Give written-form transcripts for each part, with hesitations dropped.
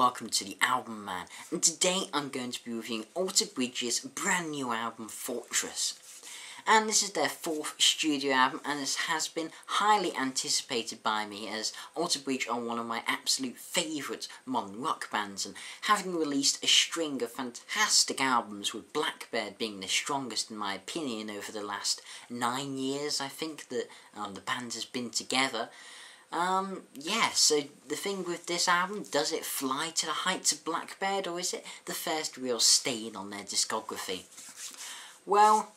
welcome to the Album Man, and today I'm going to be reviewing Alter Bridge's brand new album Fortress. And this is their fourth studio album, and this has been highly anticipated by me, as Alter Bridge are one of my absolute favourite modern rock bands, and having released a string of fantastic albums, with Blackbird being the strongest in my opinion over the last 9 years I think that the band has been together. So the thing with this album, does it fly to the heights of Blackbird, or is it the first real stain on their discography? Well,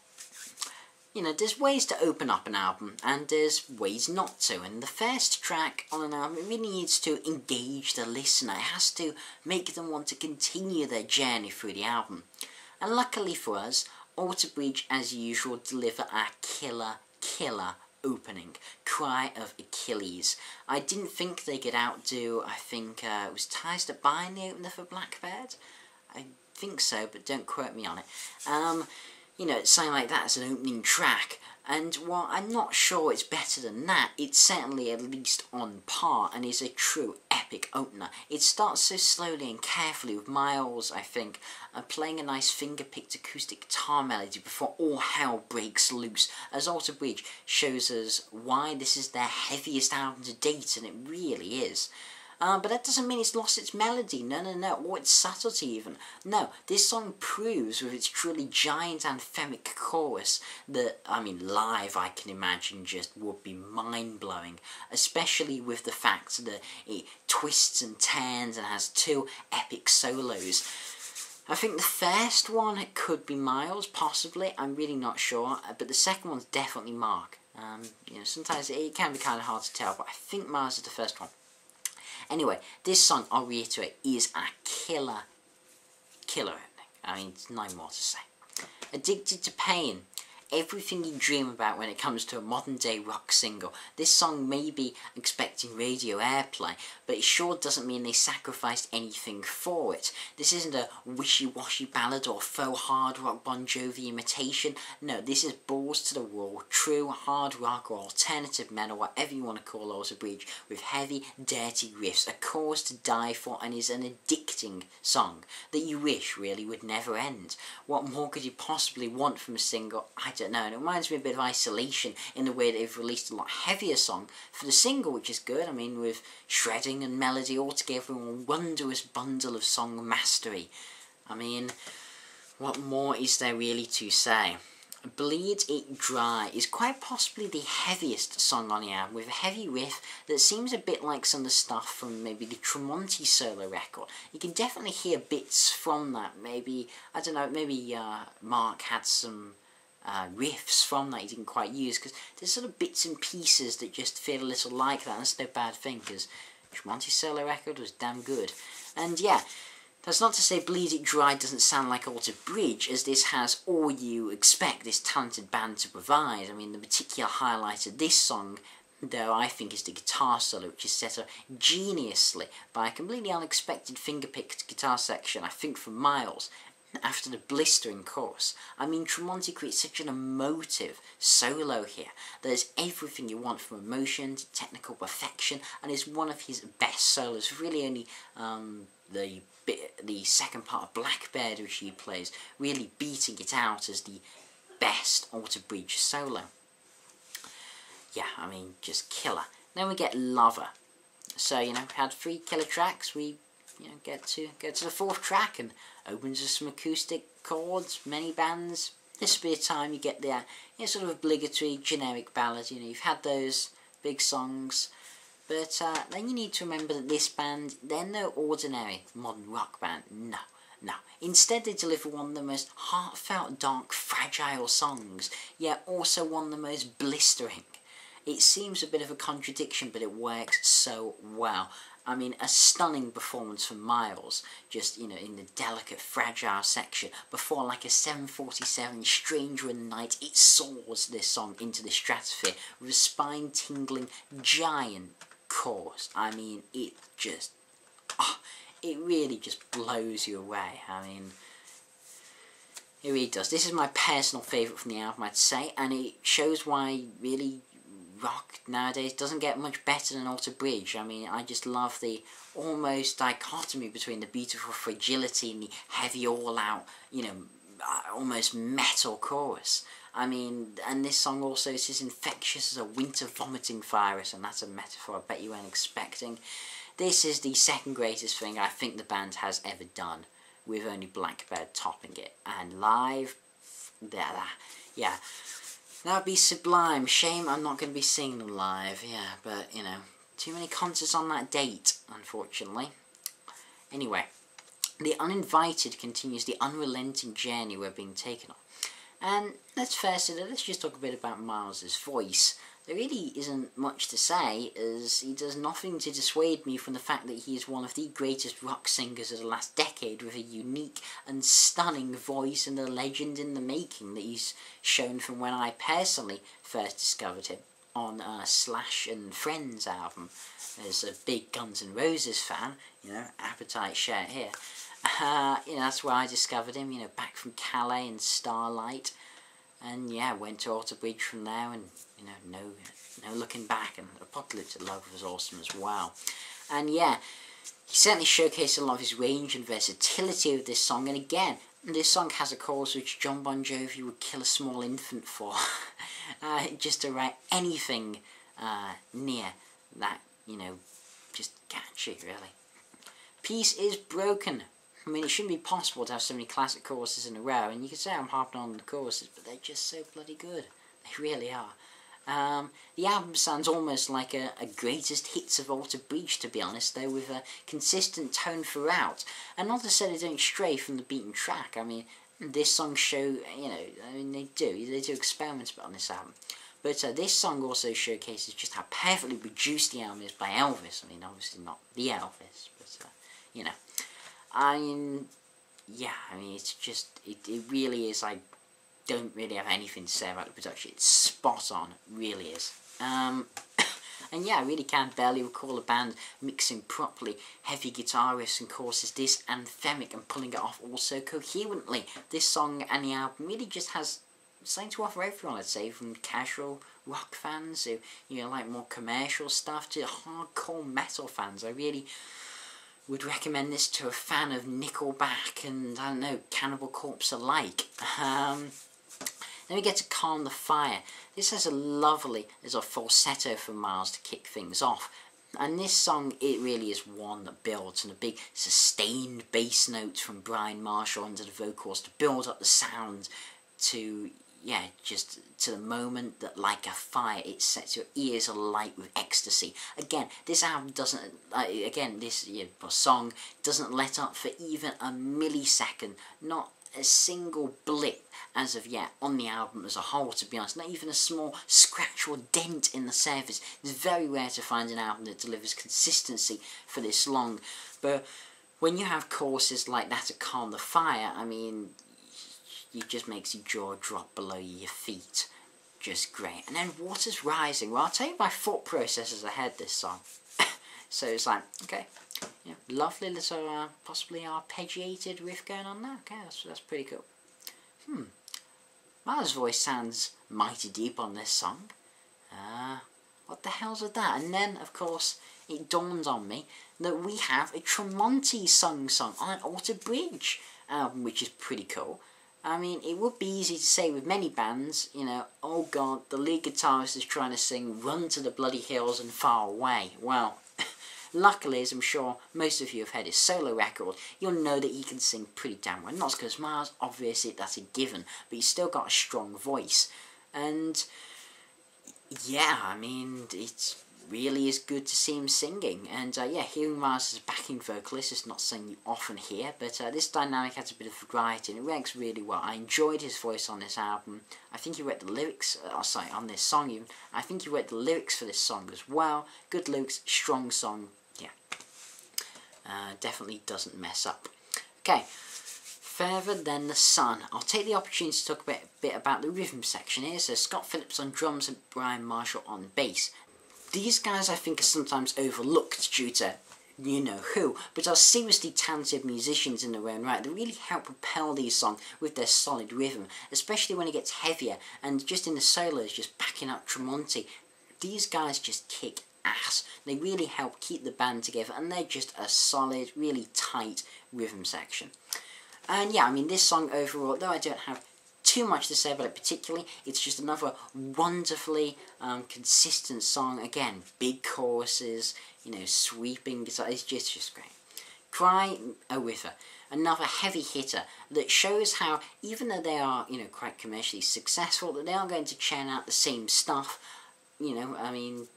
you know, there's ways to open up an album, and there's ways not to, and the first track on an album, it really needs to engage the listener. It has to make them want to continue their journey through the album. And luckily for us, Alter Bridge, as usual, deliver a killer opening, Cry of Achilles. I didn't think they could outdo, I think it was Ties That Bind, the opener for Blackbird? I think so, but don't quote me on it. You know, something like that as an opening track, and while I'm not sure it's better than that, it's certainly at least on par, and is a true epic opener. It starts so slowly and carefully, with Miles, I think, playing a nice finger-picked acoustic guitar melody before all hell breaks loose, as Alter Bridge shows us why this is their heaviest album to date, and it really is. But that doesn't mean it's lost its melody, no, or its subtlety even. No, this song proves with its truly giant anthemic chorus that, I mean, live I can imagine just would be mind-blowing, especially with the fact that it twists and turns and has two epic solos. I think the first one, it could be Miles, possibly, I'm really not sure, but the second one's definitely Mark. You know, sometimes it can be kind of hard to tell, but I think Miles is the first one. Anyway, this song, I'll reiterate, is a killer opening. I mean, there's no more to say. Addicted to Pain. Everything you dream about when it comes to a modern day rock single. This song may be expecting radio airplay, but it sure doesn't mean they sacrificed anything for it. This isn't a wishy-washy ballad or faux hard rock Bon Jovi imitation. No, this is balls to the wall, true hard rock or alternative metal, whatever you want to call Alter Bridge, with heavy, dirty riffs, a cause to die for, and is an addicting song that you wish really would never end. What more could you possibly want from a single? I don't know, and it reminds me a bit of Isolation in the way they've released a lot heavier song for the single, which is good. I mean, with shredding and melody all together in a wondrous bundle of song mastery. I mean, what more is there really to say? Bleed It Dry is quite possibly the heaviest song on the album, with a heavy riff that seems a bit like some of the stuff from maybe the Tremonti solo record. You can definitely hear bits from that. Maybe, I don't know, maybe Mark had some riffs from that he didn't quite use, because there's sort of bits and pieces that just feel a little like that, and that's no bad thing, because Tremonti's solo record was damn good. And yeah, that's not to say Bleed It Dry doesn't sound like Alter Bridge, as this has all you expect this talented band to provide. I mean, the particular highlight of this song, though, I think is the guitar solo, which is set up geniusly by a completely unexpected finger-picked guitar section, I think from Miles, after the blistering chorus. I mean, Tremonti creates such an emotive solo here that is everything you want, from emotion to technical perfection, and is one of his best solos. Really only the second part of Blackbird, which he plays, really beating it out as the best Alter Bridge solo. Yeah, I mean, just killer. Then we get Lover. So, you know, we had 3 killer tracks. We, you know, get to the 4th track, and opens with some acoustic chords, many bands. This bit of time you get the sort of obligatory generic ballad. You know, you've had those big songs, but then you need to remember that this band, they're no ordinary modern rock band. No. Instead, they deliver one of the most heartfelt, dark, fragile songs, yet also one of the most blistering. It seems a bit of a contradiction, but it works so well. I mean, a stunning performance from Miles, just, you know, in the delicate, fragile section, before, like a 747 Stranger in the Night, it soars this song into the stratosphere with a spine-tingling, giant chorus. I mean, it just, it really just blows you away. I mean, it really does. This is my personal favourite from the album, I'd say, and it shows why, really, rock nowadays doesn't get much better than Alter Bridge. I mean, I just love the almost dichotomy between the beautiful fragility and the heavy all-out, you know, almost metal chorus. I mean, and this song also is as infectious as a winter vomiting virus, and that's a metaphor I bet you weren't expecting. This is the second greatest thing I think the band has ever done, with only Blackbird topping it. And live, yeah, that would be sublime. Shame I'm not going to be seeing them live, yeah, but, you know, too many concerts on that date, unfortunately. Anyway, the Uninvited continues the unrelenting journey we're being taken on. And let's just talk a bit about Miles's voice. There really isn't much to say, as he does nothing to dissuade me from the fact that he is one of the greatest rock singers of the last decade, with a unique and stunning voice and a legend in the making that he's shown from when I personally first discovered him on Slash and Friends album. As a big Guns N' Roses fan, you know, appetite shirt here. You know, that's where I discovered him, you know, back from Calais and Starlight. And yeah, went to Alter Bridge from there, and, you know, no looking back, and Apocalypse of Love was awesome as well. And yeah, he certainly showcased a lot of his range and versatility with this song, and again, this song has a chorus which John Bon Jovi would kill a small infant for, just to write anything near that, you know, just catchy, really. Peace is broken. I mean, it shouldn't be possible to have so many classic choruses in a row, and you can say I'm harping on the choruses, but they're just so bloody good. They really are. The album sounds almost like a greatest hits of Alter Bridge, to be honest, though, with a consistent tone throughout. And not to say they don't stray from the beaten track. I mean, this song show, you know, I mean, they do experiments on this album. But this song also showcases just how perfectly produced the album is by Elvis. I mean, obviously not the Elvis, but, you know. I mean, yeah, I mean, it's just, it really is, I don't really have anything to say about the production. It's spot on, really is. And yeah, I really can barely recall a band mixing properly heavy guitar riffs and choruses this anthemic and pulling it off all so coherently. This song and the album really just has something to offer everyone, I'd say, from casual rock fans who, you know, like more commercial stuff, to hardcore metal fans. I really would recommend this to a fan of Nickelback and, I don't know, Cannibal Corpse alike. Then we get to Calm the Fire. This has there's a falsetto from Miles to kick things off. And this song, it really is one that builds, and a big sustained bass note from Brian Marshall under the vocals to build up the sound to, yeah, just to the moment that, like a fire, it sets your ears alight with ecstasy. Again, this album doesn't, this song doesn't let up for even a millisecond, not a single blip as of yet on the album as a whole, to be honest. Not even a small scratch or dent in the surface. It's very rare to find an album that delivers consistency for this long. But when you have choruses like that to Calm the Fire, I mean, it just makes your jaw drop below your feet. Just great. And then Water's Rising. Well, I'll tell you my thought processes ahead this song. So it's like, okay, yeah, lovely little, possibly arpeggiated riff going on there. Okay, that's pretty cool. Miles' voice sounds mighty deep on this song. What the hell's with that? And then, of course, it dawned on me that we have a Tremonti song on an Alter Bridge album, which is pretty cool. I mean, it would be easy to say with many bands, you know, oh god, the lead guitarist is trying to sing Run to the Bloody Hills and Far Away. Well, luckily, as I'm sure most of you have heard his solo record, you'll know that he can sing pretty damn well. Not because Miles, obviously that's a given, but he's still got a strong voice. And yeah, I mean, it's really is good to see him singing. And yeah, hearing Miles as a backing vocalist is not something you often hear, but this dynamic adds a bit of variety and it works really well. I enjoyed his voice on this album. I think he wrote the lyrics, on this song even. I think he wrote the lyrics for this song as well. Good lyrics, strong song, yeah. Definitely doesn't mess up. Okay, Further Than the Sun. I'll take the opportunity to talk a bit about the rhythm section here. So Scott Phillips on drums and Brian Marshall on bass. These guys I think are sometimes overlooked due to you know who, but are seriously talented musicians in their own right that really help propel these songs with their solid rhythm, especially when it gets heavier, and just in the solos, just backing up Tremonti these guys just kick ass. They really help keep the band together, and they're just a solid, really tight rhythm section. And yeah, I mean, this song overall, though I don't have too much to say about it particularly, it's just another wonderfully consistent song. Again, big choruses, you know, sweeping guitar. It's just great. Cry a River, another heavy hitter that shows how, even though they are, you know, quite commercially successful, that they are going to churn out the same stuff, you know, I mean,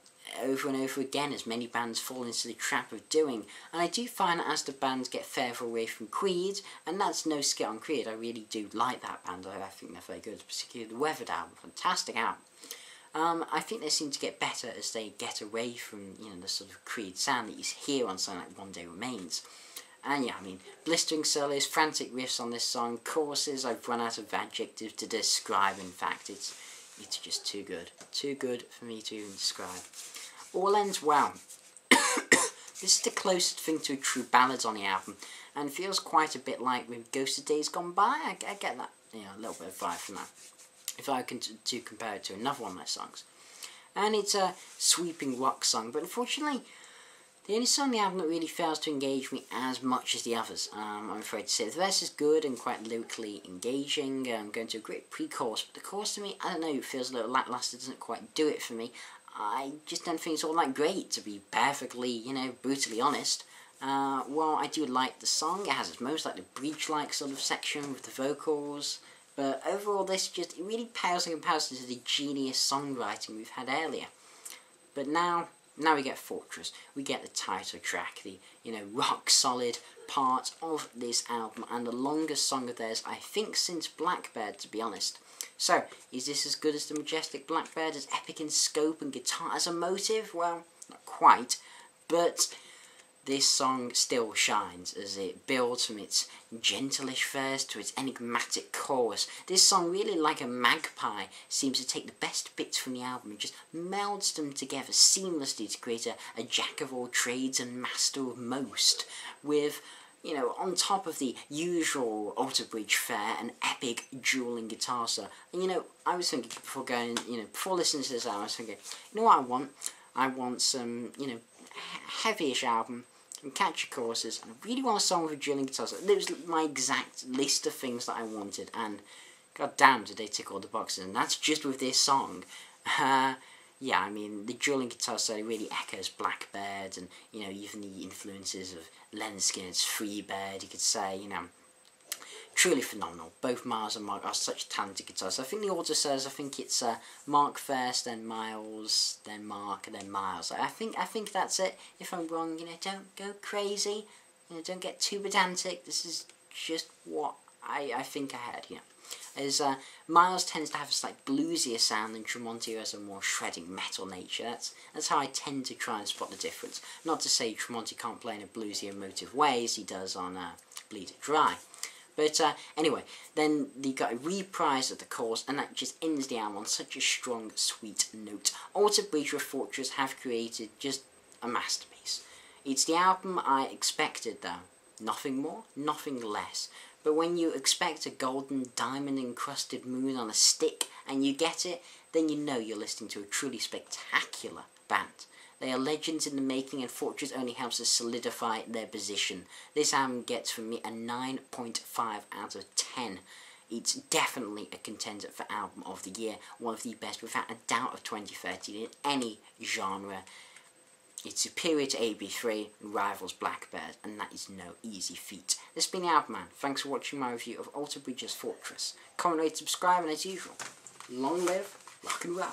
over and over again, as many bands fall into the trap of doing. And I do find that as the bands get further away from Creed, and that's no skit on Creed, I really do like that band. I think they're very good, particularly the Weathered album, fantastic album. I think they seem to get better as they get away from, you know, the sort of Creed sound that you hear on something like One Day Remains. And yeah, I mean, blistering solos, frantic riffs on this song, choruses I've run out of adjectives to describe. In fact, it's just too good for me to even describe. All ends well. This is the closest thing to a true ballad on the album, and feels quite a bit like with Ghost of Days Gone By. I get that, you know, a little bit of vibe from that, if I can to compare it to another one of my songs. And it's a sweeping rock song, but unfortunately, the only song on the album that really fails to engage me as much as the others, I'm afraid to say. The verse is good and quite lyrically engaging, going to a great pre-chorus, but the chorus to me, I don't know, it feels a little lackluster, doesn't quite do it for me. I just don't think it's all that great, to be perfectly, you know, brutally honest. Well, I do like the song. It has its most, like, the breach-like sort of section with the vocals, but overall this it really pales in comparison to the genius songwriting we've had earlier. But now we get Fortress. We get the title track, the, you know, rock-solid part of this album, and the longest song of theirs, I think, since Blackbird, to be honest. So, is this as good as the majestic Blackbird, as epic in scope and guitar as a motive? Well, not quite, but this song still shines as it builds from its gentleish verse to its enigmatic chorus. This song, really like a magpie, seems to take the best bits from the album and just melds them together seamlessly to create a jack of all trades and master of most, with, you know, on top of the usual Alter Bridge fare, an epic dueling guitar solo. And, you know, I was thinking before listening to this album, I was thinking, you know what I want? I want some, you know, heavyish album, some catchy choruses, and I really want a song with a dueling guitar solo. It was my exact list of things that I wanted, and god damn, did they tick all the boxes, and that's just with this song. Yeah, I mean, the dueling guitar solo really echoes Blackbird, and, you know, even the influences of Leonard Skinner's Freebird, you could say, you know. Truly phenomenal. Both Miles and Mark are such talented guitarists. I think the order says, I think it's Mark first, then Miles, then Mark, and then Miles. I think that's it. If I'm wrong, you know, don't go crazy. You know, don't get too pedantic. This is just what I think I heard, you know. As Miles tends to have a slight bluesier sound than Tremonti, who has a more shredding metal nature. That's how I tend to try and spot the difference. Not to say Tremonti can't play in a bluesy emotive way as he does on Bleed It Dry. But anyway, then you got a reprise of the chorus, and that just ends the album on such a strong, sweet note. Alter Bridge with Fortress have created just a masterpiece. It's the album I expected, though. Nothing more, nothing less. But when you expect a golden, diamond-encrusted moon on a stick, and you get it, then you know you're listening to a truly spectacular band. They are legends in the making, and Fortress only helps us solidify their position. This album gets from me a 9.5 out of 10. It's definitely a contender for Album of the Year, one of the best, without a doubt, of 2013 in any genre. It's superior to AB3 and rivals Blackbird, and that is no easy feat. This has been the Album Man. Thanks for watching my review of Alter Bridge's Fortress. Comment, rate, subscribe, and as usual, long live rock and roll.